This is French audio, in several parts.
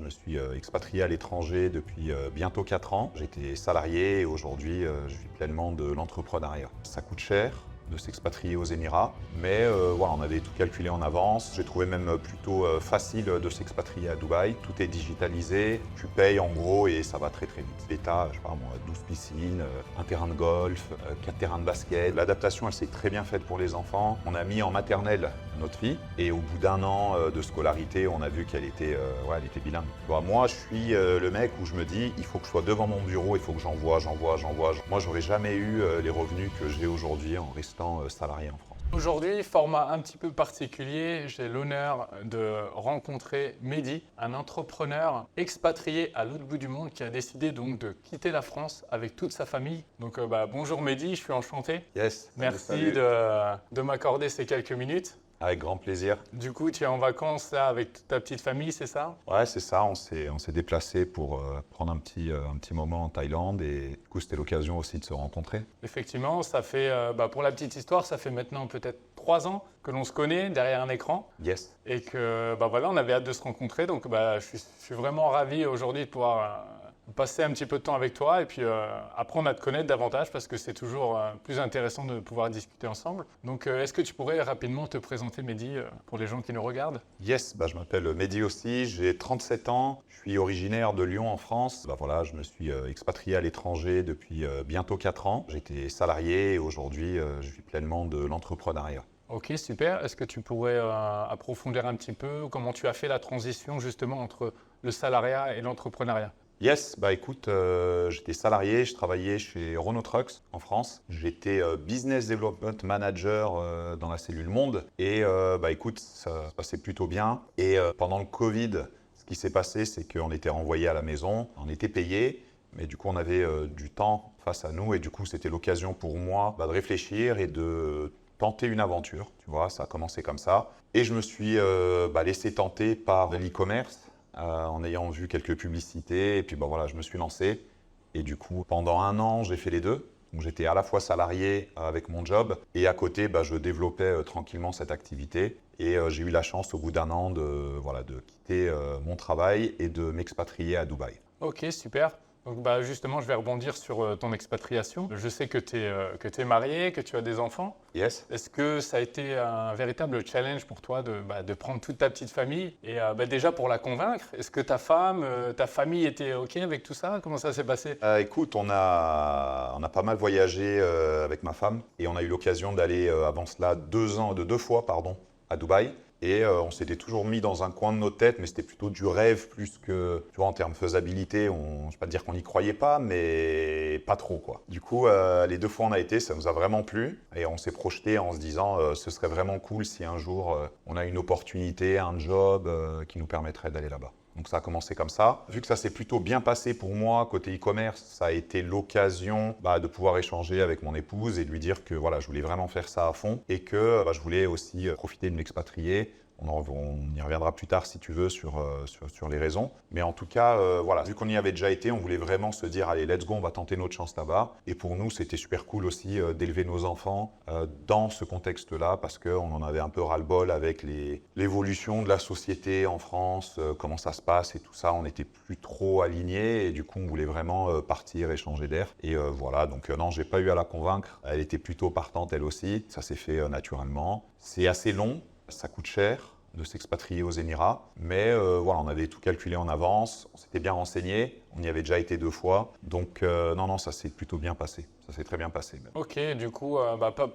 me suis expatrié à l'étranger depuis bientôt 4 ans. J'étais salarié et aujourd'hui, je vis pleinement de l'entrepreneuriat. Ça coûte cher de s'expatrier aux Émirats, mais voilà, on avait tout calculé en avance. J'ai trouvé même plutôt facile de s'expatrier à Dubaï. Tout est digitalisé, tu payes en gros et ça va très très vite. L'État, je sais pas moi, 12 piscines, un terrain de golf, 4 terrains de basket. L'adaptation, elle s'est très bien faite pour les enfants. On a mis en maternelle notre fille et au bout d'un an de scolarité, on a vu qu'elle était, elle était bilingue. Tu vois, moi, je suis le mec où je me dis, il faut que je sois devant mon bureau, il faut que j'envoie. Moi, j'aurais jamais eu les revenus que j'ai aujourd'hui en restant salarié en France. Aujourd'hui, format un petit peu particulier, j'ai l'honneur de rencontrer Mehdi, un entrepreneur expatrié à l'autre bout du monde qui a décidé donc de quitter la France avec toute sa famille. Donc bonjour Mehdi, je suis enchanté. Yes. Merci salut. de m'accorder ces quelques minutes. Avec grand plaisir. Du coup, tu es en vacances là avec toute ta petite famille, c'est ça? Ouais, c'est ça. On s'est déplacé pour prendre un petit moment en Thaïlande et du coup, c'était l'occasion aussi de se rencontrer. Effectivement, ça fait, pour la petite histoire, ça fait maintenant peut-être 3 ans que l'on se connaît derrière un écran. Yes. Et que voilà, on avait hâte de se rencontrer. Donc je suis vraiment ravi aujourd'hui de pouvoir passer un petit peu de temps avec toi et puis apprendre à te connaître davantage parce que c'est toujours plus intéressant de pouvoir discuter ensemble. Donc est-ce que tu pourrais rapidement te présenter, Mehdi, pour les gens qui nous regardent? Yes, je m'appelle Mehdi aussi, j'ai 37 ans, je suis originaire de Lyon en France. Voilà, je me suis expatrié à l'étranger depuis bientôt 4 ans. J'étais salarié et aujourd'hui, je vis pleinement de l'entrepreneuriat. Ok, super. Est-ce que tu pourrais approfondir un petit peu comment tu as fait la transition justement entre le salariat et l'entrepreneuriat? Yes, écoute, j'étais salarié, je travaillais chez Renault Trucks en France. J'étais Business Development Manager dans la cellule Monde et écoute, ça se passait plutôt bien. Et pendant le Covid, ce qui s'est passé, c'est qu'on était renvoyé à la maison, on était payé, mais du coup on avait du temps face à nous et du coup c'était l'occasion pour moi de réfléchir et de tenter une aventure. Tu vois, ça a commencé comme ça. Et je me suis laissé tenter par l'e-commerce. En ayant vu quelques publicités, et puis voilà, je me suis lancé. Et du coup, pendant 1 an, j'ai fait les deux. Donc, j'étais à la fois salarié avec mon job, et à côté, je développais tranquillement cette activité. Et j'ai eu la chance, au bout d'1 an, de quitter mon travail et de m'expatrier à Dubaï. Ok, super. Donc justement, je vais rebondir sur ton expatriation. Je sais que tu es marié, que tu as des enfants. Yes. Est-ce que ça a été un véritable challenge pour toi de prendre toute ta petite famille et déjà pour la convaincre? Est-ce que ta femme, ta famille était OK avec tout ça? Comment ça s'est passé? Écoute, on a pas mal voyagé avec ma femme et on a eu l'occasion d'aller avant cela 2 fois à Dubaï. Et on s'était toujours mis dans un coin de nos têtes, mais c'était plutôt du rêve plus que, tu vois, en termes de faisabilité, je ne vais pas dire qu'on n'y croyait pas, mais pas trop, quoi. Du coup, les 2 fois on a été, ça nous a vraiment plu et on s'est projeté en se disant ce serait vraiment cool si un jour on a une opportunité, un job qui nous permettrait d'aller là-bas. Donc ça a commencé comme ça. Vu que ça s'est plutôt bien passé pour moi côté e-commerce, ça a été l'occasion de pouvoir échanger avec mon épouse et de lui dire que voilà, je voulais vraiment faire ça à fond et que je voulais aussi profiter de m'expatrier. On y reviendra plus tard si tu veux sur les raisons. Mais en tout cas, vu qu'on y avait déjà été, on voulait vraiment se dire allez, let's go, on va tenter notre chance là-bas. Et pour nous, c'était super cool aussi d'élever nos enfants dans ce contexte-là parce qu'on en avait un peu ras-le-bol avec l'évolution de la société en France, comment ça se passe et tout ça. On n'était plus trop alignés et du coup, on voulait vraiment partir et changer d'air. Et voilà, donc non, j'ai pas eu à la convaincre. Elle était plutôt partante elle aussi. Ça s'est fait naturellement. C'est assez long. Ça coûte cher de s'expatrier aux Émirats, mais on avait tout calculé en avance, on s'était bien renseigné, on y avait déjà été 2 fois, donc non, ça s'est plutôt bien passé, ça s'est très bien passé même. Ok, du coup,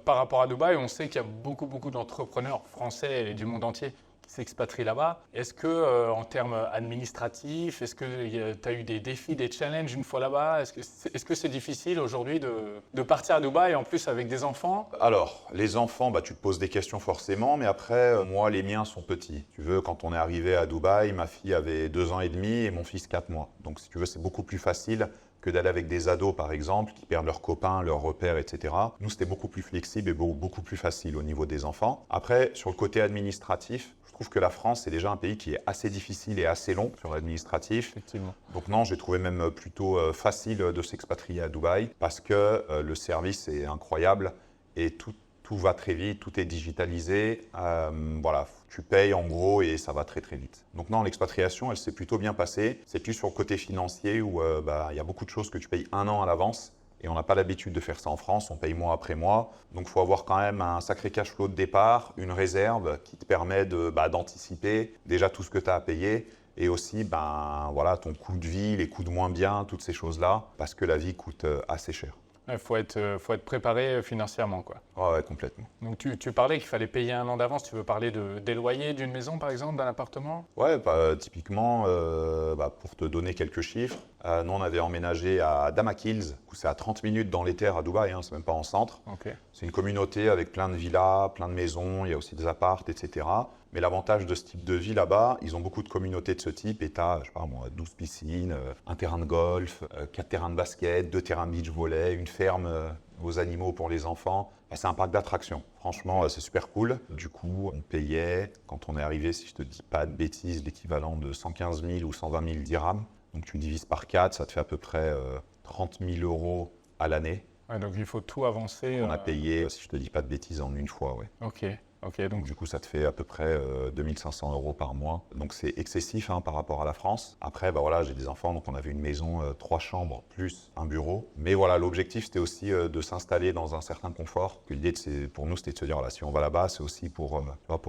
par rapport à Dubaï, on sait qu'il y a beaucoup d'entrepreneurs français et du monde entier qui s'expatrient là-bas. Est-ce que, en termes administratifs, est-ce que tu as eu des défis, des challenges une fois là-bas? Est-ce que c'est difficile aujourd'hui de partir à Dubaï, en plus avec des enfants? Alors, les enfants, tu te poses des questions forcément, mais après, moi, les miens sont petits. Tu veux, quand on est arrivé à Dubaï, ma fille avait 2 ans et demi et mon fils 4 mois. Donc, si tu veux, c'est beaucoup plus facile que d'aller avec des ados, par exemple, qui perdent leurs copains, leurs repères, etc. Nous, c'était beaucoup plus flexible et beaucoup plus facile au niveau des enfants. Après, sur le côté administratif, je trouve que la France, c'est déjà un pays qui est assez difficile et assez long sur l'administratif. Effectivement. Donc non, j'ai trouvé même plutôt facile de s'expatrier à Dubaï parce que le service est incroyable et tous tout va très vite, tout est digitalisé. Voilà, tu payes en gros et ça va très très vite. Donc non, l'expatriation, elle s'est plutôt bien passée. C'est plus sur le côté financier où il y a beaucoup de choses que tu payes 1 an à l'avance. Et on n'a pas l'habitude de faire ça en France, on paye mois après mois. Donc il faut avoir quand même un sacré cash flow de départ, une réserve qui te permet d'anticiper déjà tout ce que tu as à payer. Et aussi voilà, ton coût de vie, les coûts de moins bien, toutes ces choses-là, parce que la vie coûte assez cher. Il faut être préparé financièrement, quoi. Ah ouais, complètement. Donc tu parlais qu'il fallait payer 1 an d'avance. Tu veux parler des loyers d'une maison, par exemple, d'un appartement? Ouais, typiquement, pour te donner quelques chiffres, nous on avait emménagé à Damakilz, où c'est à 30 minutes dans les terres à Dubaï, hein, c'est même pas en centre. Ok. C'est une communauté avec plein de villas, plein de maisons, il y a aussi des apparts, etc. Mais l'avantage de ce type de vie là-bas, ils ont beaucoup de communautés de ce type et tu as, je sais pas moi, 12 piscines, un terrain de golf, 4 terrains de basket, 2 terrains de beach volley, une ferme aux animaux pour les enfants. C'est un parc d'attractions. Franchement, c'est super cool. Du coup, on payait, quand on est arrivé, si je te dis pas de bêtises, l'équivalent de 115 000 ou 120 000 dirhams. Donc tu divises par 4, ça te fait à peu près 30 000 euros à l'année. Ouais, donc il faut tout avancer. On a payé, si je te dis pas de bêtises, en une fois, ouais. Ok. Donc Donc du coup, ça te fait à peu près 2500 euros par mois. Donc c'est excessif hein, par rapport à la France. Après, voilà, j'ai des enfants, donc on avait une maison, 3 chambres plus un bureau. Mais voilà, l'objectif, c'était aussi de s'installer dans un certain confort. L'idée, pour nous, c'était de se dire, voilà, si on va là-bas, c'est aussi pour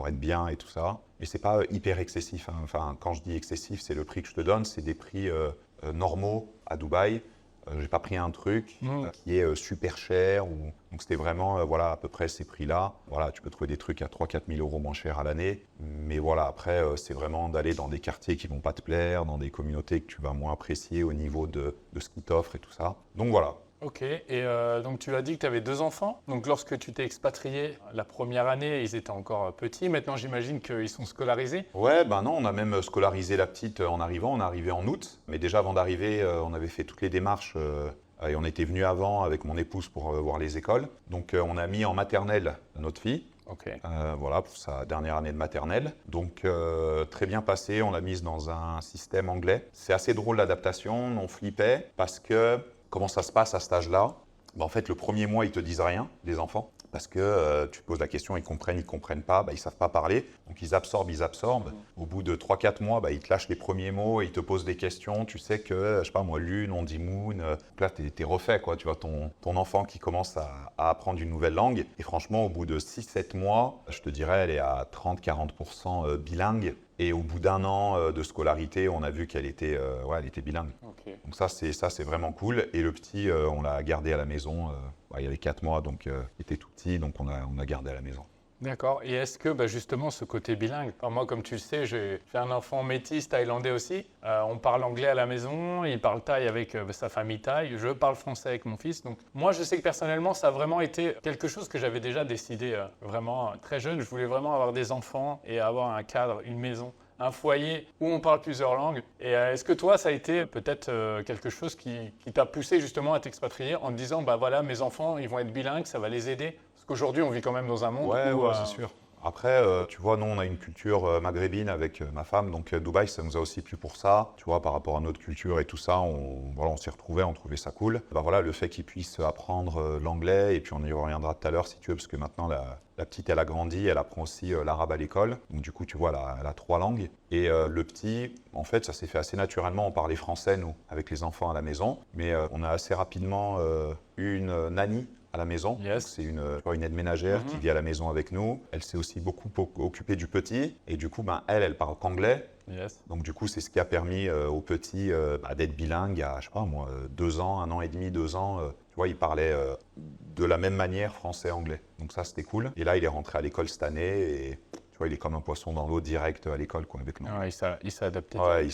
être bien et tout ça. Mais c'est pas hyper excessif. Hein. Enfin, quand je dis excessif, c'est le prix que je te donne, c'est des prix normaux à Dubaï. J'ai pas pris un truc qui est super cher. Donc c'était vraiment voilà, à peu près ces prix-là. Voilà, tu peux trouver des trucs à 3 000 – 4 000 euros moins cher à l'année. Mais voilà, après, c'est vraiment d'aller dans des quartiers qui vont pas te plaire, dans des communautés que tu vas moins apprécier au niveau de ce qu'ils t'offrent et tout ça. Donc voilà. Ok, et donc tu as dit que tu avais 2 enfants. Donc lorsque tu t'es expatrié, la première année, ils étaient encore petits. Maintenant, j'imagine qu'ils sont scolarisés. Ouais, non, on a même scolarisé la petite en arrivant. On est arrivé en août. Mais déjà, avant d'arriver, on avait fait toutes les démarches et on était venu avant avec mon épouse pour voir les écoles. Donc on a mis en maternelle notre fille. Ok. Voilà, pour sa dernière année de maternelle. Donc, très bien passé, on l'a mise dans un système anglais. C'est assez drôle l'adaptation, on flippait parce que comment ça se passe à cet âge-là? En fait, le premier mois, ils te disent rien, les enfants, parce que tu te poses la question, ils comprennent pas, ils savent pas parler, donc ils absorbent. Au bout de 3-4 mois, ils te lâchent les premiers mots, ils te posent des questions, tu sais que, je sais pas moi, lune, on dit moon, là, t'es refait, quoi, tu vois, ton enfant qui commence à apprendre une nouvelle langue, et franchement, au bout de 6-7 mois, je te dirais, elle est à 30-40% bilingue, et au bout d'1 an de scolarité, on a vu qu'elle était, elle était bilingue. Ok. Donc ça, c'est vraiment cool. Et le petit, on l'a gardé à la maison. Il y avait 4 mois, donc il était tout petit, donc on a gardé à la maison. D'accord. Et est-ce que justement ce côté bilingue, alors moi comme tu le sais, j'ai un enfant métis thaïlandais aussi. On parle anglais à la maison, il parle thaï avec sa famille thaï. Je parle français avec mon fils. Donc moi je sais que personnellement ça a vraiment été quelque chose que j'avais déjà décidé vraiment très jeune. Je voulais vraiment avoir des enfants et avoir un cadre, une maison, un foyer où on parle plusieurs langues. Et est-ce que toi, ça a été peut-être quelque chose qui t'a poussé justement à t'expatrier en te disant, voilà, mes enfants, ils vont être bilingues, ça va les aider? Parce qu'aujourd'hui, on vit quand même dans un monde où… Ouais, c'est sûr. Après, tu vois, nous, on a une culture maghrébine avec ma femme, donc Dubaï, ça nous a aussi plu pour ça. Tu vois, par rapport à notre culture et tout ça, on s'y retrouvait, on trouvait ça cool. Voilà, le fait qu'ils puissent apprendre l'anglais, et puis on y reviendra tout à l'heure si tu veux, parce que maintenant, la petite, elle a grandi, elle apprend aussi l'arabe à l'école. Donc du coup, tu vois, elle a 3 langues. Et le petit, en fait, ça s'est fait assez naturellement. On parlait français, nous, avec les enfants à la maison. Mais on a assez rapidement une nanny à la maison. Yes. C'est une aide ménagère qui vit à la maison avec nous. Elle s'est aussi beaucoup occupée du petit. Et du coup, elle parle qu'anglais. Yes. Donc du coup, c'est ce qui a permis au petit d'être bilingue à, je sais pas moi, 2 ans, 1 an et demi, 2 ans. Tu vois, il parlait de la même manière français-anglais. Donc ça, c'était cool. Et là, il est rentré à l'école cette année et tu vois, il est comme un poisson dans l'eau direct à l'école avec nous. Ouais, il s'est adapté. Ouais,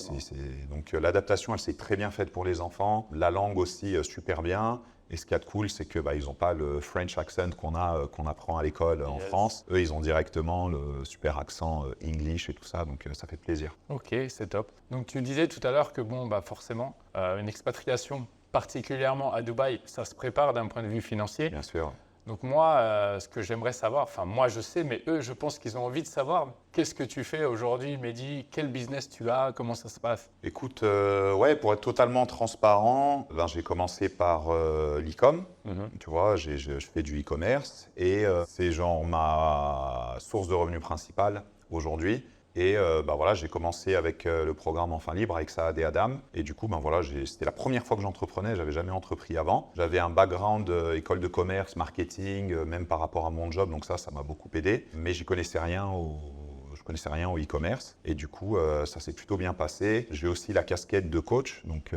donc l'adaptation, elle s'est très bien faite pour les enfants. La langue aussi, super bien. Et ce qu'il y a de cool, c'est que ils n'ont pas le French accent qu'on apprend à l'école en France. Eux, ils ont directement le super accent English et tout ça, donc ça fait plaisir. Ok, c'est top. Donc tu disais tout à l'heure que forcément, une expatriation, particulièrement à Dubaï, ça se prépare d'un point de vue financier. Bien sûr. Donc moi, ce que j'aimerais savoir, enfin moi je sais, mais eux, je pense qu'ils ont envie de savoir qu'est-ce que tu fais aujourd'hui, Mehdi, quel business tu as, comment ça se passe? Écoute, ouais, pour être totalement transparent, j'ai commencé par l'e-com. Tu vois, je fais du e-commerce et c'est genre ma source de revenus principale aujourd'hui. Et voilà, j'ai commencé avec le programme Enfin Libre avec Saad et Adam. Et du coup, voilà, c'était la première fois que j'entreprenais, j'avais jamais entrepris avant. J'avais un background école de commerce, marketing, même par rapport à mon job, donc ça m'a beaucoup aidé. Mais je connaissais rien au e-commerce. Et du coup, ça s'est plutôt bien passé. J'ai aussi la casquette de coach, donc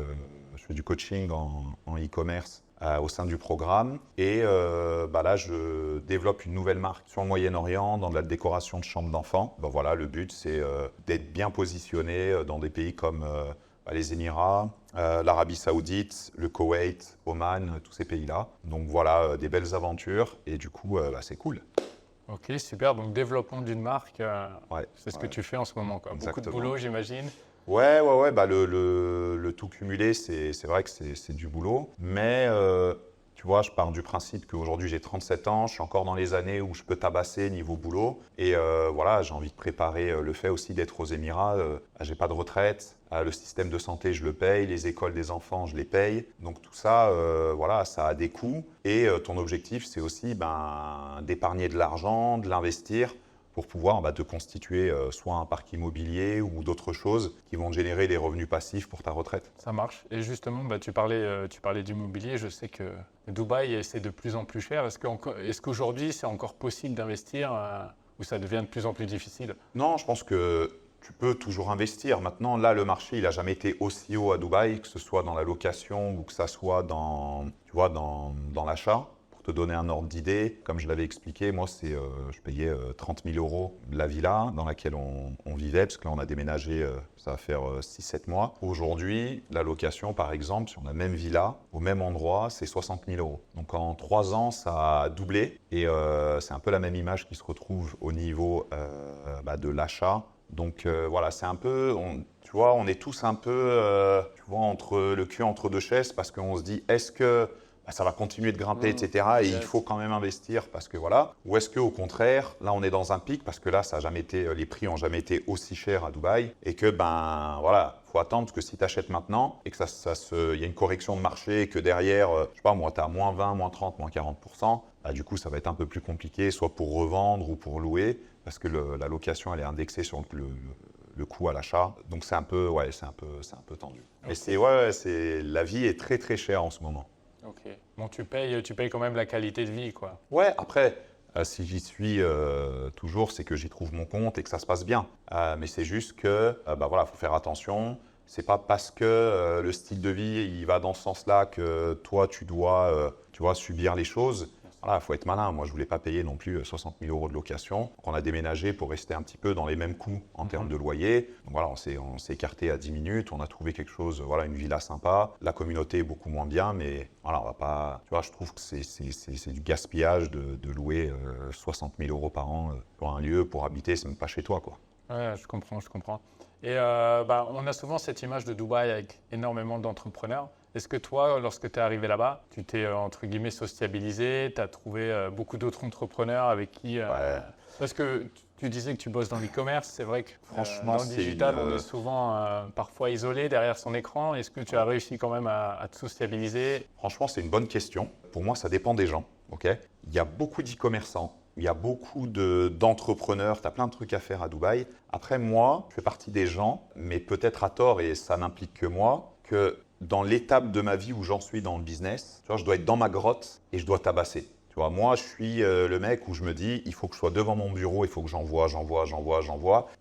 je fais du coaching en e-commerce au sein du programme. Et là, je développe une nouvelle marque sur le Moyen-Orient, dans de la décoration de chambres d'enfants. Voilà, le but, c'est d'être bien positionné dans des pays comme les Émirats, l'Arabie Saoudite, le Koweït, Oman, tous ces pays-là. Donc voilà, des belles aventures. Et du coup, c'est cool. Ok, super. Donc développement d'une marque, Ouais, c'est ce que tu fais en ce moment, quoi. Beaucoup de exactement. boulot, j'imagine. Ouais. Le tout cumulé, c'est vrai que c'est du boulot. Mais tu vois, je pars du principe qu'aujourd'hui j'ai 37 ans, je suis encore dans les années où je peux tabasser niveau boulot. Et voilà, j'ai envie de préparer le fait aussi d'être aux Émirats. J'ai pas de retraite, le système de santé je le paye, les écoles des enfants je les paye. Donc tout ça, voilà, ça a des coûts. Et ton objectif, c'est aussi d'épargner de l'argent, de l'investir, pour pouvoir te constituer soit un parc immobilier ou d'autres choses qui vont te générer des revenus passifs pour ta retraite. Ça marche. Et justement, tu parlais d'immobilier. Je sais que Dubaï, c'est de plus en plus cher. Est-ce qu'aujourd'hui, c'est encore possible d'investir ou ça devient de plus en plus difficile? Non, je pense que tu peux toujours investir. Maintenant, là, le marché, il n'a jamais été aussi haut à Dubaï, que ce soit dans la location ou que ça soit dans l'achat. Pour te donner un ordre d'idée, comme je l'avais expliqué, moi, je payais 30 000 euros la villa dans laquelle on vivait, parce que là, on a déménagé, ça va faire 6-7 mois. Aujourd'hui, la location, par exemple, sur la même villa, au même endroit, c'est 60 000 euros. Donc en 3 ans, ça a doublé. Et c'est un peu la même image qui se retrouve au niveau de l'achat. Donc voilà, c'est un peu, tu vois, on est tous un peu, tu vois, entre le cul entre deux chaises, parce qu'on se dit, est-ce que ça va continuer de grimper, etc. Et il faut quand même investir parce que voilà. Ou est-ce qu'au contraire, là, on est dans un pic parce que là, les prix n'ont jamais été aussi chers à Dubaï et que, voilà, il faut attendre parce que si tu achètes maintenant et que il y a une correction de marché et que derrière, je sais pas, moi, tu as moins 20, moins 30, moins 40%, du coup, ça va être un peu plus compliqué, soit pour revendre ou pour louer parce que la location, elle est indexée sur le coût à l'achat. Donc, c'est un peu tendu. Okay. Mais la vie est très, très chère en ce moment. Ok. Bon, tu payes quand même la qualité de vie, quoi. Ouais, après, si j'y suis toujours, c'est que j'y trouve mon compte et que ça se passe bien. Mais c'est juste que, voilà, faut faire attention. C'est pas parce que le style de vie, il va dans ce sens-là que toi, tu dois subir les choses. Voilà, il faut être malin. Moi, je voulais pas payer non plus 60 000 euros de location. Donc, on a déménagé pour rester un petit peu dans les mêmes coûts en termes de loyer. Donc, voilà, on s'est écarté à 10 minutes. On a trouvé quelque chose, voilà, une villa sympa. La communauté est beaucoup moins bien, mais voilà, on va pas. Tu vois, je trouve que c'est du gaspillage de louer 60 000 euros par an pour un lieu pour habiter. C'est même pas chez toi, quoi. Ouais, je comprends. Et on a souvent cette image de Dubaï avec énormément d'entrepreneurs. Est-ce que toi, lorsque tu es arrivé là-bas, tu t'es entre guillemets sociabilisé, tu as trouvé beaucoup d'autres entrepreneurs avec qui… Parce que tu disais que tu bosses dans l'e-commerce, c'est vrai que franchement, dans le digital, on est souvent parfois isolé derrière son écran. Est-ce que tu as réussi quand même à te sociabiliser? Franchement, c'est une bonne question. Pour moi, ça dépend des gens. Okay, il y a beaucoup d'e-commerçants. Il y a beaucoup d'entrepreneurs, tu as plein de trucs à faire à Dubaï. Après, moi, je fais partie des gens, mais peut-être à tort, et ça n'implique que moi, que dans l'étape de ma vie où j'en suis dans le business, tu vois, je dois être dans ma grotte et je dois tabasser. Tu vois, moi, je suis le mec où je me dis, il faut que je sois devant mon bureau, il faut que j'envoie.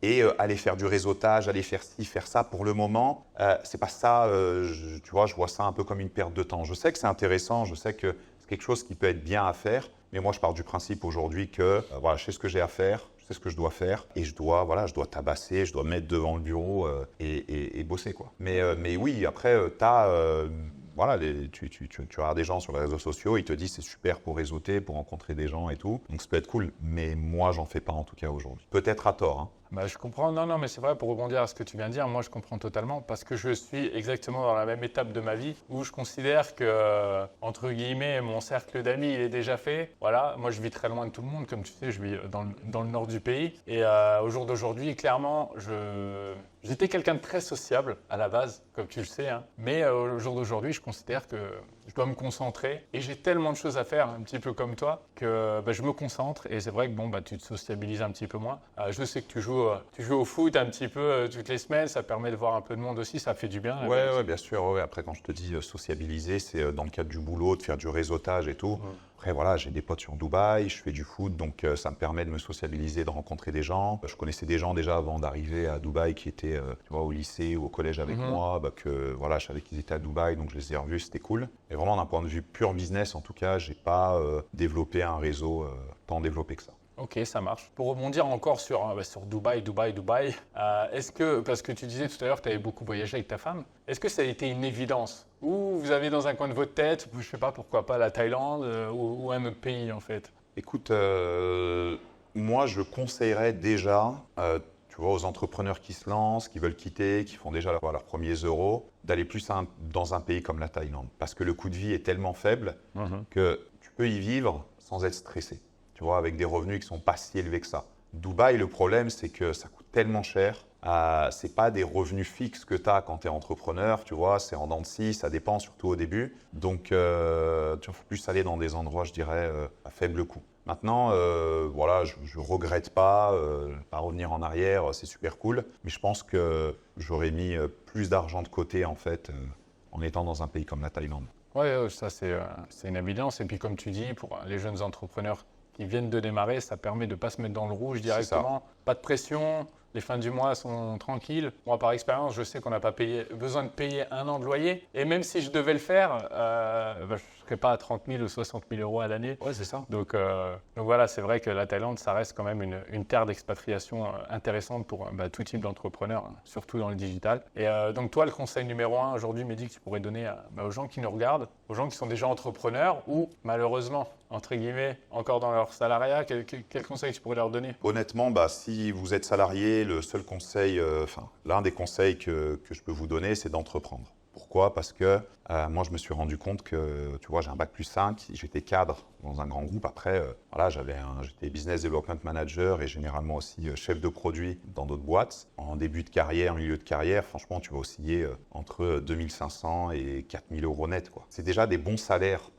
Et aller faire du réseautage, aller faire ci, faire ça. Pour le moment, c'est pas ça, tu vois, je vois ça un peu comme une perte de temps. Je sais que c'est intéressant, je sais que c'est quelque chose qui peut être bien à faire. Mais moi, je pars du principe aujourd'hui que voilà, je sais ce que j'ai à faire, je sais ce que je dois faire et je dois tabasser, je dois me mettre devant le bureau et bosser, quoi. Mais oui, après, tu as voilà, tu regardes des gens sur les réseaux sociaux, ils te disent c'est super pour réseauter, pour rencontrer des gens et tout. Donc ça peut être cool, mais moi, j'en fais pas en tout cas aujourd'hui. Peut-être à tort, hein. Bah, je comprends. Non, non, mais c'est vrai, pour rebondir à ce que tu viens de dire, moi, je comprends totalement parce que je suis exactement dans la même étape de ma vie où je considère que, entre guillemets, mon cercle d'amis, il est déjà fait. Voilà, moi, je vis très loin de tout le monde. Comme tu sais, je vis dans le nord du pays. Et au jour d'aujourd'hui, clairement, j'étais quelqu'un de très sociable à la base, comme tu le sais. Hein. Mais au jour d'aujourd'hui, je considère que je dois me concentrer. Et j'ai tellement de choses à faire, un petit peu comme toi, que je me concentre. Et c'est vrai que bon, tu te sociabilises un petit peu moins. Je sais que tu joues au foot un petit peu toutes les semaines. Ça permet de voir un peu de monde aussi. Ça fait du bien. Ouais, bien sûr. Ouais. Après, quand je te dis sociabiliser, c'est dans le cadre du boulot, de faire du réseautage et tout. Après, voilà, j'ai des potes sur Dubaï, je fais du foot, donc ça me permet de me sociabiliser, de rencontrer des gens. Je connaissais des gens déjà avant d'arriver à Dubaï qui étaient tu vois, au lycée ou au collège avec moi, que voilà, je savais qu'ils étaient à Dubaï, donc je les ai revus, c'était cool. Et vraiment, d'un point de vue pur business, en tout cas, j'ai pas développé un réseau tant développé que ça. Ok, ça marche. Pour rebondir encore sur Dubaï, est-ce que, parce que tu disais tout à l'heure que tu avais beaucoup voyagé avec ta femme, est-ce que ça a été une évidence? Ou vous avez dans un coin de votre tête, je ne sais pas, pourquoi pas la Thaïlande ou un autre pays en fait? Écoute, moi, je conseillerais déjà, tu vois, aux entrepreneurs qui se lancent, qui veulent quitter, qui font déjà leurs premiers euros, d'aller plus dans un pays comme la Thaïlande. Parce que le coût de vie est tellement faible que tu peux y vivre sans être stressé. Tu vois, avec des revenus qui ne sont pas si élevés que ça. Dubaï, le problème, c'est que ça coûte tellement cher. Ce n'est pas des revenus fixes que tu as quand tu es entrepreneur, tu vois, c'est en dents de scie, ça dépend surtout au début. Donc, tu faut plus aller dans des endroits, je dirais, à faible coût. Maintenant, voilà, je ne regrette pas, pas revenir en arrière, c'est super cool. Mais je pense que j'aurais mis plus d'argent de côté, en fait, en étant dans un pays comme la Thaïlande. Oui, ça c'est une évidence. Et puis comme tu dis, pour les jeunes entrepreneurs qui viennent de démarrer, ça permet de ne pas se mettre dans le rouge directement. Pas de pression, les fins du mois sont tranquilles. Moi, par expérience, je sais qu'on n'a pas besoin de payer un an de loyer. Et même si je devais le faire, je ne serais pas à 30 000 ou 60 000 euros à l'année. Ouais, c'est ça. Donc voilà, c'est vrai que la Thaïlande, ça reste quand même une terre d'expatriation intéressante pour tout type d'entrepreneur, hein, surtout dans le digital. Et donc toi, le conseil numéro 1 aujourd'hui, Mehdi, que tu pourrais donner aux gens qui nous regardent, aux gens qui sont déjà entrepreneurs ou malheureusement, entre guillemets, encore dans leur salariat, quel conseil tu pourrais leur donner? Honnêtement, si vous êtes salarié, le seul conseil, l'un des conseils que je peux vous donner, c'est d'entreprendre. Pourquoi? Parce que moi, je me suis rendu compte que, tu vois, j'ai un bac+5, j'étais cadre dans un grand groupe. Après, voilà, j'étais business development manager et généralement aussi chef de produit dans d'autres boîtes. En début de carrière, milieu de carrière, franchement, tu vas osciller entre 2500 et 4000 euros net, quoi. C'est déjà des bons salaires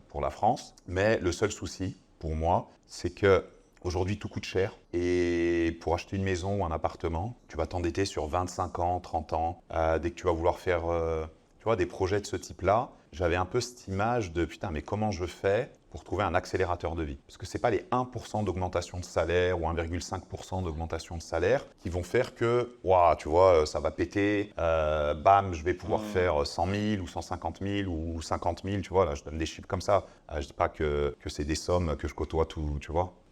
pour la France. Mais le seul souci, pour moi, c'est que aujourd'hui, tout coûte cher et pour acheter une maison ou un appartement, tu vas t'endetter sur 25 ans, 30 ans. Dès que tu vas vouloir faire tu vois, des projets de ce type-là, j'avais un peu cette image de putain, mais comment je fais pour trouver un accélérateur de vie? Parce que ce n'est pas les 1% d'augmentation de salaire ou 1,5% d'augmentation de salaire qui vont faire que, ouah, tu vois, ça va péter, bam, je vais pouvoir faire 100 000 ou 150 000 ou 50 000, tu vois, là, je donne des chiffres comme ça. Je ne dis pas que c'est des sommes que je côtoie tous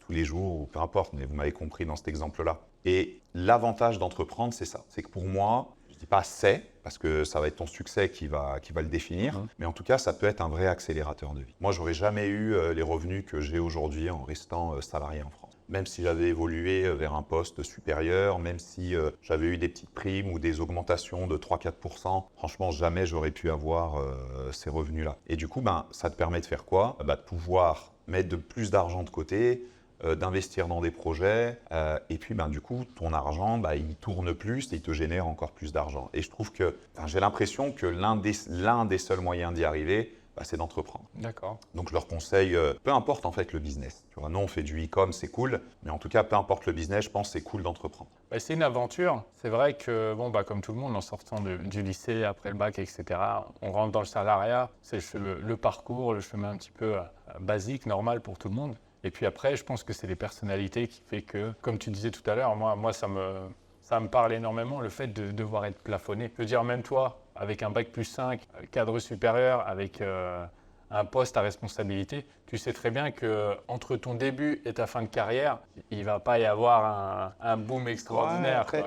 les jours, ou peu importe, mais vous m'avez compris dans cet exemple-là. Et l'avantage d'entreprendre, c'est ça. C'est que pour moi, je ne dis pas c'est, parce que ça va être ton succès qui va le définir, mais en tout cas, ça peut être un vrai accélérateur de vie. Moi, je n'aurais jamais eu les revenus que j'ai aujourd'hui en restant salarié en France. Même si j'avais évolué vers un poste supérieur, même si j'avais eu des petites primes ou des augmentations de 3-4%, franchement, jamais j'aurais pu avoir ces revenus-là. Et du coup, ça te permet de faire quoi? De pouvoir mettre plus d'argent de côté, d'investir dans des projets et puis du coup ton argent il tourne plus et il te génère encore plus d'argent. Et je trouve que j'ai l'impression que l'un des seuls moyens d'y arriver, c'est d'entreprendre. D'accord. Donc je leur conseille, peu importe en fait le business. Tu vois, nous on fait du e-com, c'est cool, mais en tout cas peu importe le business, je pense que c'est cool d'entreprendre. C'est une aventure. C'est vrai que comme tout le monde en sortant du lycée, après le bac, etc., on rentre dans le salariat. C'est le parcours, le chemin un petit peu basique, normal pour tout le monde. Et puis après, je pense que c'est les personnalités qui fait que, comme tu disais tout à l'heure, moi ça me parle énormément, le fait de devoir être plafonné. Je veux dire, même toi, avec un bac+5, cadre supérieur, avec un poste à responsabilité, tu sais très bien qu'entre ton début et ta fin de carrière, il ne va pas y avoir un boom extraordinaire. Ouais, après,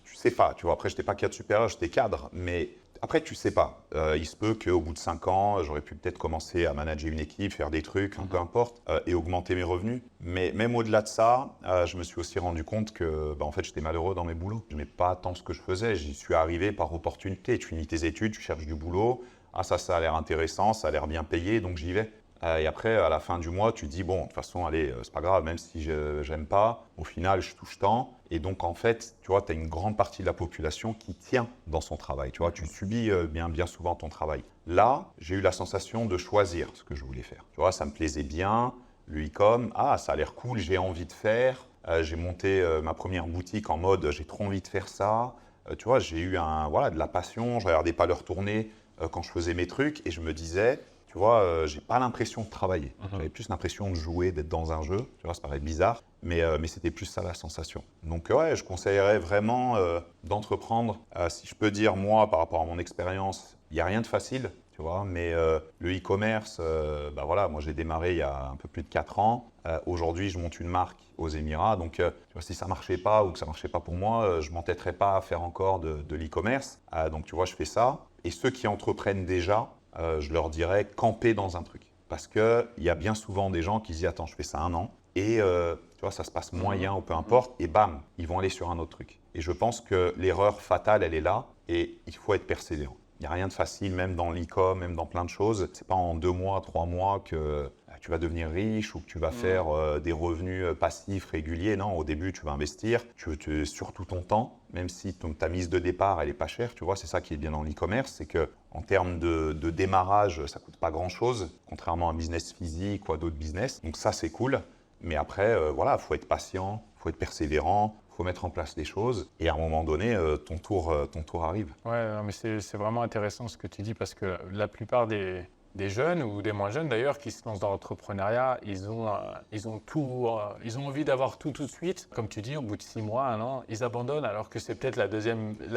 tu sais pas, tu vois, après, je n'étais pas cadre supérieur, j'étais cadre, mais Après, tu sais pas. Il se peut qu'au bout de 5 ans, j'aurais pu peut-être commencer à manager une équipe, faire des trucs, peu importe, et augmenter mes revenus. Mais même au-delà de ça, je me suis aussi rendu compte que en fait, j'étais malheureux dans mes boulots. Je n'aimais pas tant ce que je faisais. J'y suis arrivé par opportunité. Tu finis tes études, tu cherches du boulot. Ah, ça a l'air intéressant, ça a l'air bien payé, donc j'y vais. Et après, à la fin du mois, tu te dis, bon, de toute façon, allez, c'est pas grave, même si je n'aime pas, au final, je touche tant. Et donc, en fait, tu vois, tu as une grande partie de la population qui tient dans son travail. Tu vois, tu subis bien souvent ton travail. Là, j'ai eu la sensation de choisir ce que je voulais faire. Tu vois, ça me plaisait bien, le e-com, ah, ça a l'air cool, j'ai envie de faire. J'ai monté ma première boutique en mode, j'ai trop envie de faire ça. Tu vois, j'ai eu de la passion, je regardais pas l'heure tourner quand je faisais mes trucs et je me disais, tu vois, j'ai pas l'impression de travailler. J'avais plus l'impression de jouer, d'être dans un jeu. Tu vois, ça paraît bizarre, mais c'était plus ça la sensation. Donc ouais, je conseillerais vraiment d'entreprendre. Si je peux dire, moi, par rapport à mon expérience, il n'y a rien de facile, tu vois, mais le e-commerce, voilà, moi j'ai démarré il y a un peu plus de 4 ans. Aujourd'hui, je monte une marque aux Émirats, donc tu vois, si ça marchait pas ou que ça marchait pas pour moi, je m'entêterais pas à faire encore de l'e-commerce. Donc tu vois, je fais ça. Et ceux qui entreprennent déjà, je leur dirais camper dans un truc. Parce qu'il y a bien souvent des gens qui se disent attends, je fais ça 1 an et tu vois, ça se passe moyen ou peu importe et bam, ils vont aller sur un autre truc. Et je pense que l'erreur fatale, elle est là et il faut être persévérant. Il n'y a rien de facile, même dans l'e-com, même dans plein de choses. C'est pas en 2 mois, 3 mois que tu vas devenir riche ou que tu vas faire des revenus passifs réguliers. Non, au début, tu vas investir, surtout ton temps, même si ta mise de départ, elle n'est pas chère. Tu vois, c'est ça qui est bien dans l'e-commerce, c'est qu'en termes de démarrage, ça ne coûte pas grand-chose, contrairement à un business physique ou à d'autres business. Donc ça, c'est cool. Mais après, il faut être patient, il faut être persévérant. Il faut mettre en place des choses et à un moment donné, ton tour arrive. Ouais, non, mais c'est vraiment intéressant ce que tu dis parce que la plupart des jeunes ou des moins jeunes d'ailleurs qui se lancent dans l'entrepreneuriat, ils ont envie d'avoir tout de suite. Comme tu dis, au bout de 6 mois, 1 an, ils abandonnent alors que c'est peut-être la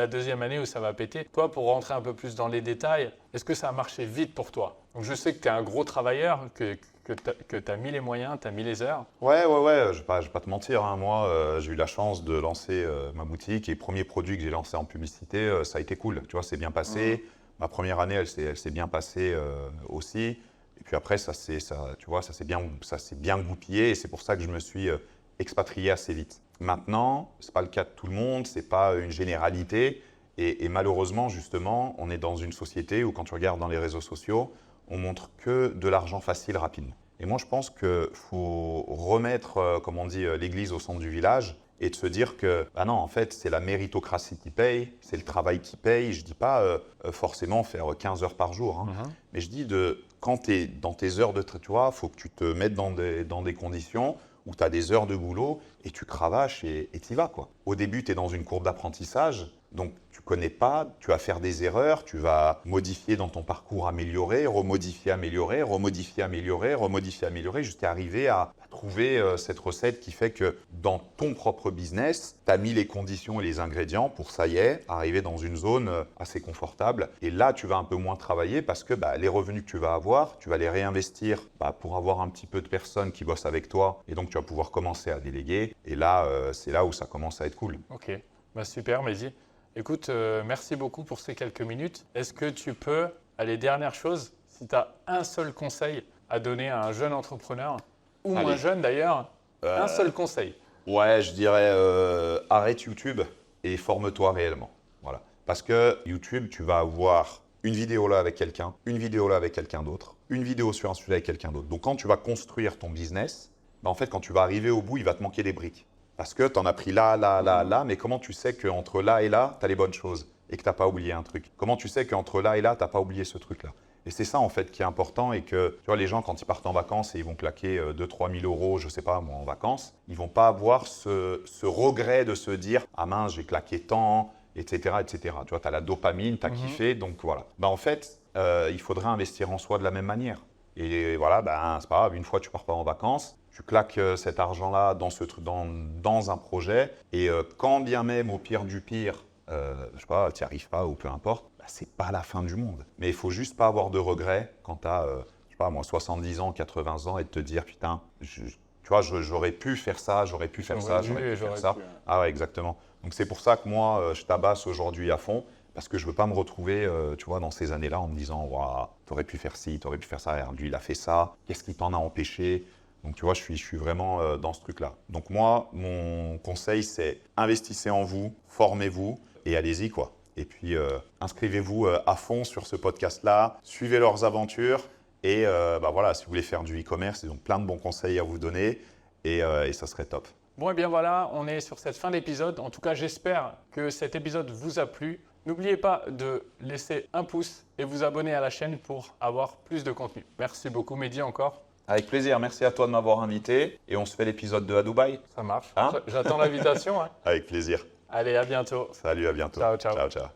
deuxième année où ça va péter. Toi, pour rentrer un peu plus dans les détails, est-ce que ça a marché vite pour toi? Donc, je sais que tu es un gros travailleur, que tu as mis les moyens, tu as mis les heures. Ouais, je vais pas te mentir, hein. Moi, j'ai eu la chance de lancer ma boutique et le premier produit que j'ai lancé en publicité, ça a été cool. Tu vois, c'est bien passé. Ma première année, elle s'est bien passée aussi. Et puis après, tu vois, ça s'est bien goupillé et c'est pour ça que je me suis expatrié assez vite. Maintenant, ce n'est pas le cas de tout le monde, ce n'est pas une généralité. Et malheureusement, justement, on est dans une société où quand tu regardes dans les réseaux sociaux, on montre que de l'argent facile rapidement. Et moi, je pense qu'il faut remettre, comme on dit, l'église au centre du village et de se dire que, non, en fait, c'est la méritocratie qui paye, c'est le travail qui paye. Je ne dis pas forcément faire 15 heures par jour, hein, mais je dis quand tu es dans tes heures de travail, tu vois, il faut que tu te mettes dans des conditions où tu as des heures de boulot et tu cravaches et tu y vas, quoi. Au début, tu es dans une courbe d'apprentissage, donc tu connais pas, tu vas faire des erreurs, tu vas modifier dans ton parcours, améliorer, remodifier, améliorer, remodifier, améliorer, remodifier, améliorer, jusqu'à arriver à trouver cette recette qui fait que dans ton propre business, tu as mis les conditions et les ingrédients pour, ça y est, arriver dans une zone assez confortable. Et là, tu vas un peu moins travailler parce que les revenus que tu vas avoir, tu vas les réinvestir pour avoir un petit peu de personnes qui bossent avec toi. Et donc, tu vas pouvoir commencer à déléguer. Et là, c'est là où ça commence à être cool. Ok, super, Mehdi. Écoute, merci beaucoup pour ces quelques minutes. Est-ce que tu peux, dernière chose, si tu as un seul conseil à donner à un jeune entrepreneur, ou moins jeune d'ailleurs, un seul conseil? Ouais, je dirais arrête YouTube et forme-toi réellement. Voilà. Parce que YouTube, tu vas avoir une vidéo là avec quelqu'un, une vidéo là avec quelqu'un d'autre, une vidéo sur un sujet avec quelqu'un d'autre. Donc quand tu vas construire ton business, en fait, quand tu vas arriver au bout, il va te manquer des briques. Parce que tu en as pris là, mais comment tu sais qu'entre là et là, tu as les bonnes choses et que tu n'as pas oublié un truc? Comment tu sais qu'entre là et là, tu n'as pas oublié ce truc-là? Et c'est ça en fait qui est important et que tu vois, les gens quand ils partent en vacances et ils vont claquer 2-3 000 euros, je sais pas moi, en vacances, ils vont pas avoir ce regret de se dire « Ah mince, j'ai claqué tant », etc. etc. Tu vois, tu as la dopamine, tu as kiffé, donc voilà. En fait, il faudrait investir en soi de la même manière. Et voilà, c'est pas grave, une fois tu pars pas en vacances, tu claques cet argent-là dans un projet et quand bien même au pire du pire, je sais pas, tu n'y arrives pas ou peu importe, c'est pas la fin du monde. Mais il faut juste pas avoir de regrets quand tu as, je sais pas moi, 70 ans, 80 ans et de te dire putain, tu vois, j'aurais pu faire ça, j'aurais pu faire ça, j'aurais pu faire ça. Ah ouais, exactement. Donc c'est pour ça que moi, je tabasse aujourd'hui à fond. parce que je veux pas me retrouver, tu vois, dans ces années-là en me disant, waouh, t'aurais pu faire ci, t'aurais pu faire ça, lui il a fait ça, qu'est-ce qui t'en a empêché? Donc tu vois, je suis vraiment dans ce truc-là. Donc moi, mon conseil, c'est investissez en vous, formez-vous et allez-y quoi. Et puis inscrivez-vous à fond sur ce podcast-là, suivez leurs aventures et voilà, si vous voulez faire du e-commerce, ils ont plein de bons conseils à vous donner et ça serait top. Bon, et bien voilà, on est sur cette fin d'épisode. En tout cas, j'espère que cet épisode vous a plu. N'oubliez pas de laisser un pouce et vous abonner à la chaîne pour avoir plus de contenu. Merci beaucoup, Mehdi, encore. Avec plaisir, merci à toi de m'avoir invité et on se fait l'épisode 2 à Dubaï. Ça marche. Hein? J'attends l'invitation. Hein. Avec plaisir. Allez, à bientôt. Salut, à bientôt. Ciao, ciao. Ciao, ciao.